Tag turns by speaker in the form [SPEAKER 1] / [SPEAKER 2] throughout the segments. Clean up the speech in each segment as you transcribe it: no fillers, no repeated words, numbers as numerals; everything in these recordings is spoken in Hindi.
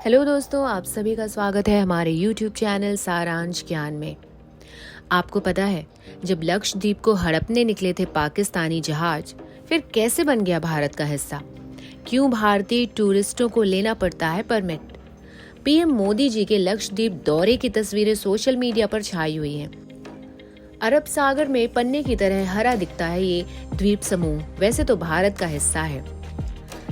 [SPEAKER 1] हेलो दोस्तों, आप सभी का स्वागत है हमारे YouTube चैनल सारांश ज्ञान में। आपको पता है, जब लक्षद्वीप को हड़पने निकले थे पाकिस्तानी जहाज, फिर कैसे बन गया भारत का हिस्सा? क्यों भारतीय टूरिस्टों को लेना पड़ता है परमिट? पीएम मोदी जी के लक्षद्वीप दौरे की तस्वीरें सोशल मीडिया पर छाई हुई हैं। अरब सागर में पन्ने की तरह हरा दिखता है ये द्वीप समूह। वैसे तो भारत का हिस्सा है,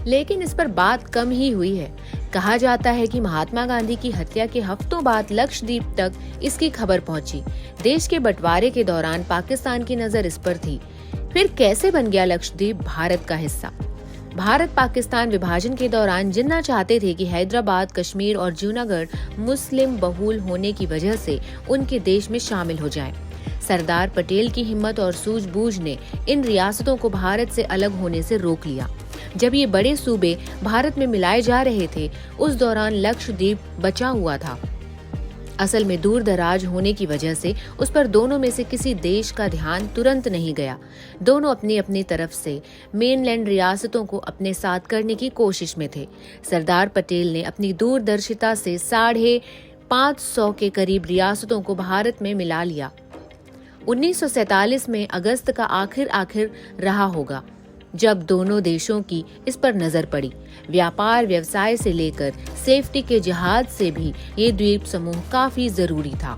[SPEAKER 1] लेकिन इस पर बात कम ही हुई है। कहा जाता है कि महात्मा गांधी की हत्या के हफ्तों बाद लक्षद्वीप तक इसकी खबर पहुंची। देश के बंटवारे के दौरान पाकिस्तान की नजर इस पर थी। फिर कैसे बन गया लक्षद्वीप भारत का हिस्सा? भारत पाकिस्तान विभाजन के दौरान जिन्ना चाहते थे कि हैदराबाद, कश्मीर और जूनागढ़ मुस्लिम बहुल होने की वजह से उनके देश में शामिल हो जाएं। सरदार पटेल की हिम्मत और सूझबूझ ने इन रियासतों को भारत से अलग होने से रोक लिया। जब ये बड़े सूबे भारत में मिलाए जा रहे थे, उस दौरान लक्षद्वीप बचा हुआ था। असल में दूर दराज होने की वजह से उस पर दोनों में से किसी देश का ध्यान तुरंत नहीं गया। दोनों अपनी अपनी तरफ से मेनलैंड रियासतों को अपने साथ करने की कोशिश में थे। सरदार पटेल ने अपनी दूरदर्शिता से 550 के करीब रियासतों को भारत में मिला लिया। 1947 में अगस्त का आखिर रहा होगा जब दोनों देशों की इस पर नजर पड़ी। व्यापार व्यवसाय से लेकर सेफ्टी के जहाज से भी ये द्वीप समूह काफी जरूरी था।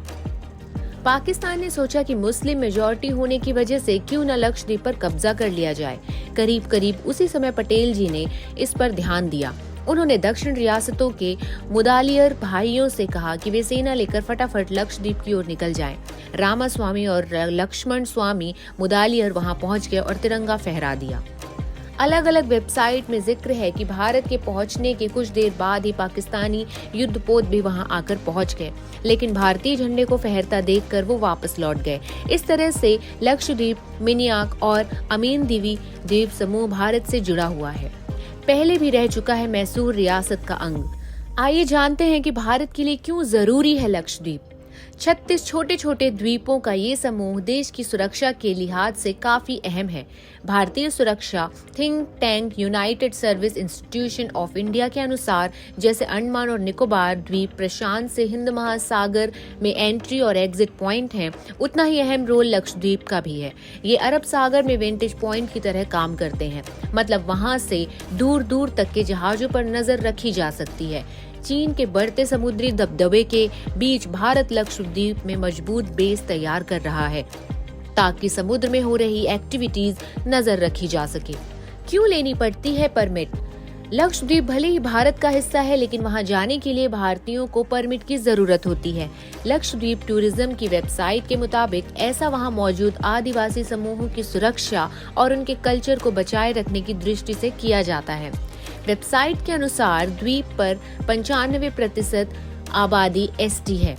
[SPEAKER 1] पाकिस्तान ने सोचा कि मुस्लिम मेजॉरिटी होने की वजह से क्यों न लक्षद्वीप पर कब्जा कर लिया जाए। करीब उसी समय पटेल जी ने इस पर ध्यान दिया। उन्होंने दक्षिण रियासतों के मुदालियर भाइयों से कहा कि वे सेना लेकर फटाफट लक्षद्वीप की ओर निकल जाएं। रामास्वामी और लक्ष्मण स्वामी मुदालियर वहां पहुंच गए और तिरंगा फहरा दिया। अलग अलग वेबसाइट में जिक्र है कि भारत के पहुंचने के कुछ देर बाद ही पाकिस्तानी युद्धपोत भी वहां आकर पहुंच गए, लेकिन भारतीय झंडे को फहरता देखकर वो वापस लौट गए। इस तरह से लक्षद्वीप, मिनियाक और अमीन दीवी द्वीप समूह भारत से जुड़ा हुआ है। पहले भी रह चुका है मैसूर रियासत का अंग। आइए जानते हैं कि भारत के लिए क्यों जरूरी है लक्षद्वीप। 36 छोटे छोटे द्वीपों का ये समूह देश की सुरक्षा के लिहाज से काफी अहम है। भारतीय सुरक्षा think tank United service institution of India के अनुसार, जैसे अंडमान और निकोबार द्वीप प्रशांत से हिंद महासागर में एंट्री और एग्जिट पॉइंट हैं, उतना ही अहम रोल लक्षद्वीप का भी है। ये अरब सागर में वेंटेज पॉइंट की तरह काम करते हैं, मतलब वहां से दूर दूर तक के जहाजों पर नजर रखी जा सकती है। चीन के बढ़ते समुद्री दबदबे के बीच भारत लक्षद्वीप में मजबूत बेस तैयार कर रहा है, ताकि समुद्र में हो रही एक्टिविटीज नजर रखी जा सके। क्यों लेनी पड़ती है परमिट? लक्षद्वीप भले ही भारत का हिस्सा है, लेकिन वहां जाने के लिए भारतीयों को परमिट की जरूरत होती है। लक्षद्वीप टूरिज्म की वेबसाइट के मुताबिक ऐसा वहां मौजूद आदिवासी समूहों की सुरक्षा और उनके कल्चर को बचाए रखने की दृष्टि से किया जाता है। वेबसाइट के अनुसार द्वीप पर 95% आबादी एसटी है।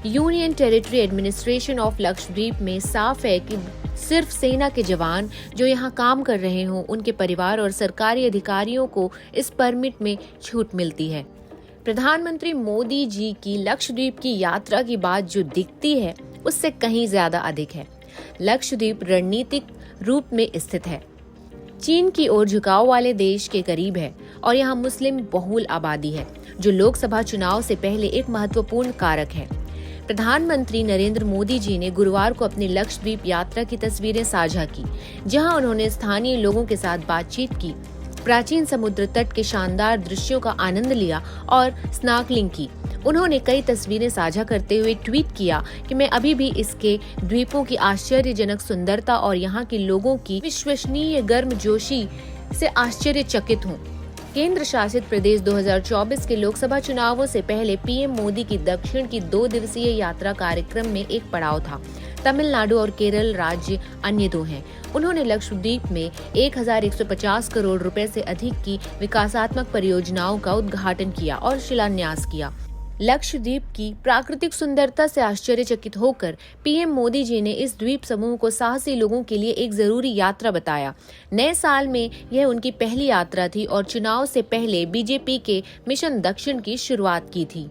[SPEAKER 1] Union territory administration of Lakshadweep में साफ है कि सिर्फ सेना के जवान जो यहाँ काम कर रहे हों, उनके परिवार और सरकारी अधिकारियों को इस परमिट में छूट मिलती है। प्रधानमंत्री मोदी जी की लक्षद्वीप की यात्रा की बात जो दिखती है, उससे कहीं ज्यादा अधिक है। लक्षद्वीप रणनीतिक रूप में स्थित है, चीन की ओर झुकाव वाले देश के करीब है और यहाँ मुस्लिम बहुल आबादी है, जो लोकसभा चुनाव से पहले एक महत्वपूर्ण कारक है। प्रधानमंत्री नरेंद्र मोदी जी ने गुरुवार को अपनी लक्षद्वीप यात्रा की तस्वीरें साझा की, जहां उन्होंने स्थानीय लोगों के साथ बातचीत की, प्राचीन समुद्र तट के शानदार दृश्यों का आनंद लिया और स्नॉर्कलिंग की। उन्होंने कई तस्वीरें साझा करते हुए ट्वीट किया कि मैं अभी भी इसके द्वीपों की आश्चर्यजनक सुंदरता और यहाँ के लोगों की विश्वसनीय गर्मजोशी से आश्चर्यचकित हूँ। केंद्र शासित प्रदेश 2024 के लोकसभा चुनावों से पहले पीएम मोदी की दक्षिण की 2 दिवसीय यात्रा कार्यक्रम में एक पड़ाव था। तमिलनाडु और केरल राज्य अन्य 2 हैं। उन्होंने लक्षद्वीप में 1150 करोड़ रुपए से अधिक की विकासात्मक परियोजनाओं का उद्घाटन किया और शिलान्यास किया। लक्षद्वीप की प्राकृतिक सुंदरता से आश्चर्यचकित होकर पीएम मोदी जी ने इस द्वीप समूह को साहसी लोगों के लिए एक जरूरी यात्रा बताया। नए साल में यह उनकी पहली यात्रा थी और चुनाव से पहले बीजेपी के मिशन दक्षिण की शुरुआत की थी।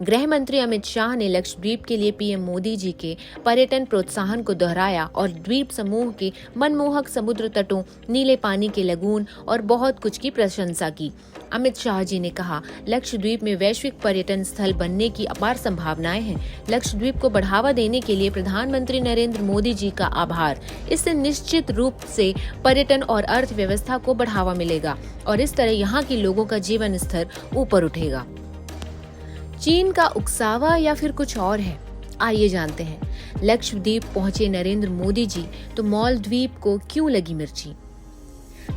[SPEAKER 1] गृह मंत्री अमित शाह ने लक्षद्वीप के लिए पीएम मोदी जी के पर्यटन प्रोत्साहन को दोहराया और द्वीप समूह के मनमोहक समुद्र तटों, नीले पानी के लगून और बहुत कुछ की प्रशंसा की। अमित शाह जी ने कहा, लक्षद्वीप में वैश्विक पर्यटन स्थल बनने की अपार संभावनाएं हैं। लक्षद्वीप को बढ़ावा देने के लिए प्रधानमंत्री नरेंद्र मोदी जी का आभार। इससे निश्चित रूप से पर्यटन और अर्थव्यवस्था को बढ़ावा मिलेगा और इस तरह यहाँ के लोगों का जीवन स्तर ऊपर उठेगा। चीन का उकसावा या फिर कुछ और है, आइए जानते हैं। लक्षद्वीप पहुंचे नरेंद्र मोदी जी तो मालदीव को क्यों लगी मिर्ची?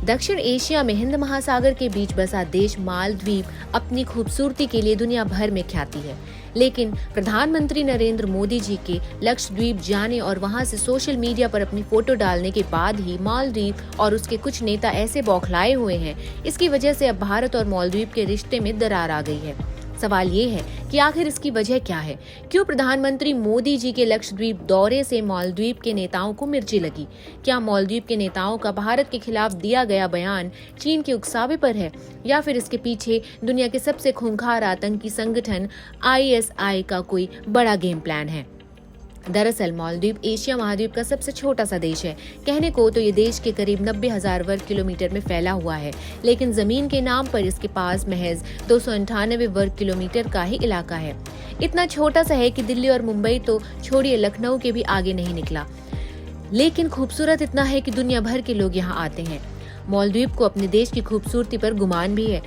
[SPEAKER 1] दक्षिण एशिया में हिंद महासागर के बीच बसा देश मालदीव अपनी खूबसूरती के लिए दुनिया भर में ख्याति है। लेकिन प्रधानमंत्री नरेंद्र मोदी जी के लक्षद्वीप जाने और वहां से सोशल मीडिया पर अपनी फोटो डालने के बाद ही मालदीव और उसके कुछ नेता ऐसे बौखलाए हुए हैं। इसकी वजह से अब भारत और मालदीव के रिश्ते में दरार आ गई है। सवाल ये है कि आखिर इसकी वजह क्या है? क्यों प्रधानमंत्री मोदी जी के लक्षद्वीप दौरे से मालदीव के नेताओं को मिर्ची लगी? क्या मालदीव के नेताओं का भारत के खिलाफ दिया गया बयान चीन के उकसावे पर है या फिर इसके पीछे दुनिया के सबसे खूंखार आतंकी संगठन ISI का कोई बड़ा गेम प्लान है? दरअसल मालदीव एशिया महाद्वीप का सबसे छोटा सा देश है। कहने को तो ये देश के करीब 90,000 वर्ग किलोमीटर में फैला हुआ है, लेकिन जमीन के नाम पर इसके पास महज 298 वर्ग किलोमीटर का ही इलाका है। इतना छोटा सा है कि दिल्ली और मुंबई तो छोड़िए, लखनऊ के भी आगे नहीं निकला। लेकिन खूबसूरत इतना है कि दुनिया भर के लोग यहाँ आते हैं। मालदीव को अपने देश की खूबसूरती पर गुमान भी है।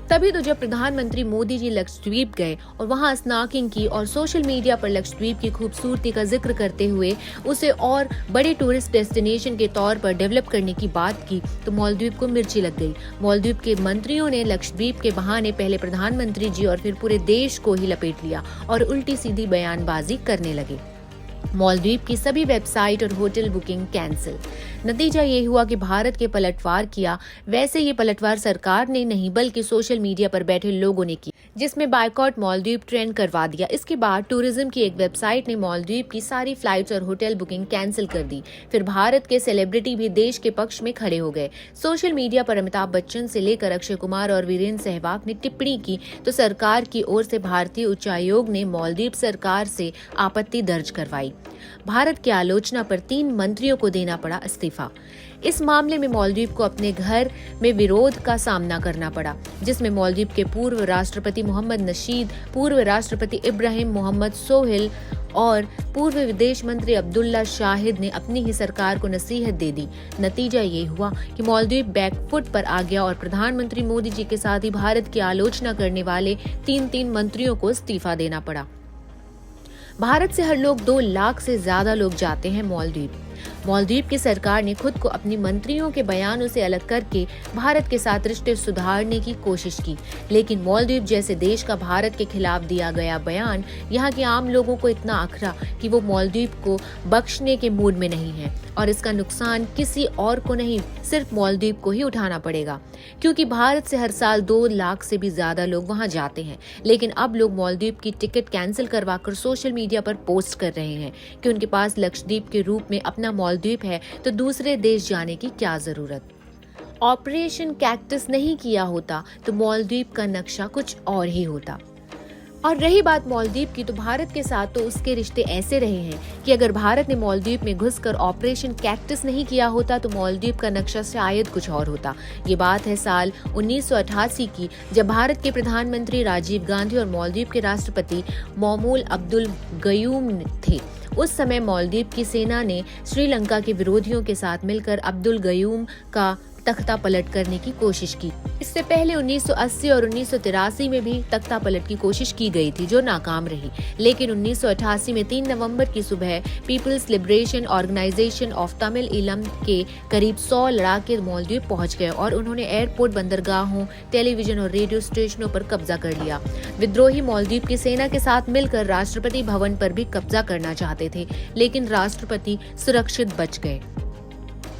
[SPEAKER 1] तभी तो जब प्रधानमंत्री मोदी जी लक्षद्वीप गए और वहां स्नॉर्कलिंग की और सोशल मीडिया पर लक्षद्वीप की खूबसूरती का जिक्र करते हुए उसे और बड़े टूरिस्ट डेस्टिनेशन के तौर पर डेवलप करने की बात की, तो मालदीव को मिर्ची लग गई। मालदीव के मंत्रियों ने लक्षद्वीप के बहाने पहले प्रधानमंत्री जी और फिर पूरे देश को ही लपेट लिया और उल्टी सीधी बयानबाजी करने लगे। मालदीव की सभी वेबसाइट और होटल बुकिंग कैंसिल। नतीजा ये हुआ कि भारत के पलटवार किया। वैसे ये पलटवार सरकार ने नहीं बल्कि सोशल मीडिया पर बैठे लोगों ने की, जिसमें बायकॉट मालदीव ट्रेंड करवा दिया। इसके बाद टूरिज्म की एक वेबसाइट ने मालदीव की सारी फ्लाइट्स और होटल बुकिंग कैंसिल कर दी। फिर भारत के सेलिब्रिटी भी देश के पक्ष में खड़े हो गए। सोशल मीडिया पर अमिताभ बच्चन से लेकर अक्षय कुमार और वीरेंद्र सहवाग ने टिप्पणी की तो सरकार की ओर से भारतीय उच्चायोग ने मालदीव सरकार से आपत्ति दर्ज करवाई। भारत की आलोचना पर 3 मंत्रियों को देना पड़ा इस्तीफा। इस मामले में मालदीव को अपने घर में विरोध का सामना करना पड़ा, जिसमें मालदीव के पूर्व राष्ट्रपति मोहम्मद नशीद, पूर्व राष्ट्रपति इब्राहिम मोहम्मद सोहेल और पूर्व विदेश मंत्री अब्दुल्ला शाहिद ने अपनी ही सरकार को नसीहत दे दी। नतीजा ये हुआ कि मालदीव बैकफुट पर आ गया और प्रधानमंत्री मोदी जी के साथ ही भारत की आलोचना करने वाले 3 मंत्रियों को इस्तीफा देना पड़ा। भारत से हर लोग 2 लाख से ज्यादा लोग जाते हैं मालदीव। मालदीव की सरकार ने खुद को अपनी मंत्रियों के बयानों से अलग करके भारत के साथ रिश्ते सुधारने की कोशिश की, लेकिन मालदीव जैसे देश का भारत के खिलाफ दिया गया बयान यहाँ के आम लोगों को इतना अखरा कि वो मालदीव को बख्शने के मूड में नहीं है और इसका नुकसान किसी और को नहीं, सिर्फ मालदीव को ही उठाना पड़ेगा, क्योंकि भारत से हर साल 2 लाख से भी ज्यादा लोग वहां जाते हैं। लेकिन अब लोग मालदीव की टिकट कैंसिल करवाकर सोशल मीडिया पर पोस्ट कर रहे हैं कि उनके पास लक्षद्वीप के रूप में अपना मालदीव है, तो दूसरे देश जाने की क्या जरूरत। ऑपरेशन कैक्टस नहीं किया होता तो मालदीव का नक्शा कुछ और ही होता। और रही बात मालदीव की, तो भारत के साथ तो उसके रिश्ते ऐसे रहे हैं कि अगर भारत ने मालदीव में घुसकर ऑपरेशन कैक्टस नहीं किया होता तो मालदीव का नक्शा शायद कुछ और होता। ये बात है साल 1988 की, जब भारत के प्रधानमंत्री राजीव गांधी और मालदीव के राष्ट्रपति मौमूद अब्दुल गयूम थे। उस समय मालदीव की सेना ने श्रीलंका के विरोधियों के साथ मिलकर अब्दुल गयूम का तख्ता पलट करने की कोशिश की। इससे पहले 1980 और 1983 में भी तख्ता पलट की कोशिश की गई थी, जो नाकाम रही। लेकिन 1988 में 3 नवंबर की सुबह People's Liberation Organisation of Tamil Eelam के करीब 100 लड़ाके मालदीव पहुंच गए और उन्होंने एयरपोर्ट, बंदरगाहों, टेलीविजन और रेडियो स्टेशनों पर कब्जा कर लिया। विद्रोही मालदीव की सेना के साथ मिलकर राष्ट्रपति भवन पर भी कब्जा करना चाहते थे, लेकिन राष्ट्रपति सुरक्षित बच गए।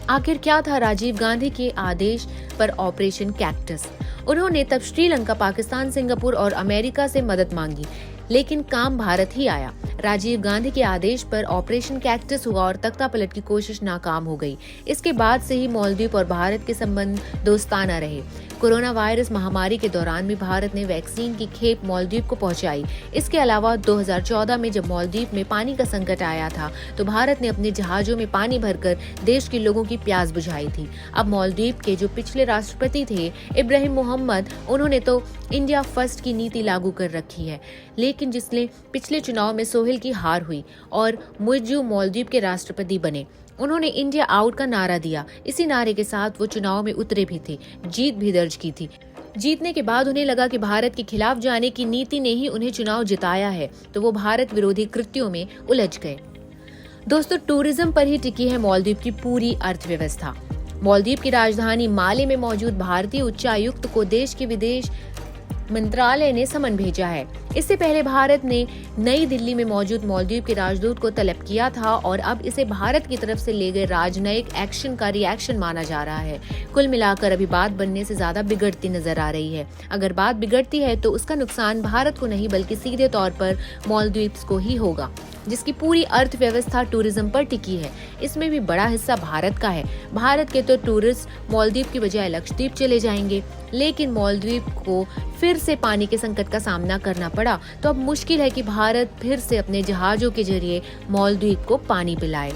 [SPEAKER 1] आखिर क्या था राजीव गांधी के आदेश पर ऑपरेशन कैक्टस? उन्होंने तब श्रीलंका, पाकिस्तान, सिंगापुर और अमेरिका से मदद मांगी। लेकिन काम भारत ही आया। राजीव गांधी के आदेश पर ऑपरेशन कैक्टस हुआ और तख्ता पलट की कोशिश नाकाम हो गई। इसके बाद से ही मालदीव और भारत के संबंध दोस्ताना रहे। कोरोना वायरस महामारी के दौरान भी भारत ने वैक्सीन की खेप मालदीव को पहुंचाई। इसके अलावा 2014 में जब मालदीव में पानी का संकट आया था तो भारत ने अपने जहाजों में पानी भरकर देश के लोगों की प्यास बुझाई थी। अब मालदीव के जो पिछले राष्ट्रपति थे इब्राहिम मोहम्मद, उन्होंने तो इंडिया फर्स्ट की नीति लागू कर रखी है, लेकिन जिसने पिछले चुनाव में सोहेल की हार हुई और मुइज़्ज़ू मालदीव के राष्ट्रपति बने। उन्होंने इंडिया आउट का नारा दिया। इसी नारे के साथ वो चुनाव में उतरे भी थे, जीत भी दर्ज की थी। जीतने के बाद उन्हें लगा कि भारत के खिलाफ जाने की नीति ने ही उन्हें चुनाव जिताया है, तो वो भारत विरोधी कृत्यों में उलझ गए। दोस्तों, टूरिज्म पर ही टिकी है मालदीव की पूरी अर्थव्यवस्था। मालदीव की राजधानी माले में मौजूद भारतीय उच्चायुक्त को देश के विदेश मंत्रालय ने समन भेजा है। इससे पहले भारत ने नई दिल्ली में मौजूद मालदीव के राजदूत को तलब किया था और अब इसे भारत की तरफ से ले गए राजनयिक एक्शन का रिएक्शन माना जा रहा है। कुल मिलाकर अभी बात बनने से ज्यादा बिगड़ती नजर आ रही है। अगर बात बिगड़ती है तो उसका नुकसान भारत को नहीं बल्कि सीधे तौर पर मालदीव्स को ही होगा, जिसकी पूरी अर्थव्यवस्था टूरिज्म पर टिकी है। इसमें भी बड़ा हिस्सा भारत का है। भारत के तो टूरिस्ट मालदीव की बजाय लक्षद्वीप चले जाएंगे, लेकिन मालदीव को फिर से पानी के संकट का सामना करना पड़ा, तो अब मुश्किल है कि भारत फिर से अपने जहाजों के जरिए मालदीव को पानी पिलाए।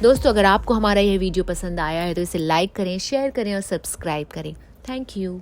[SPEAKER 1] दोस्तों, अगर आपको हमारा यह वीडियो पसंद आया है तो इसे लाइक करें, शेयर करें और सब्सक्राइब करें। Thank you.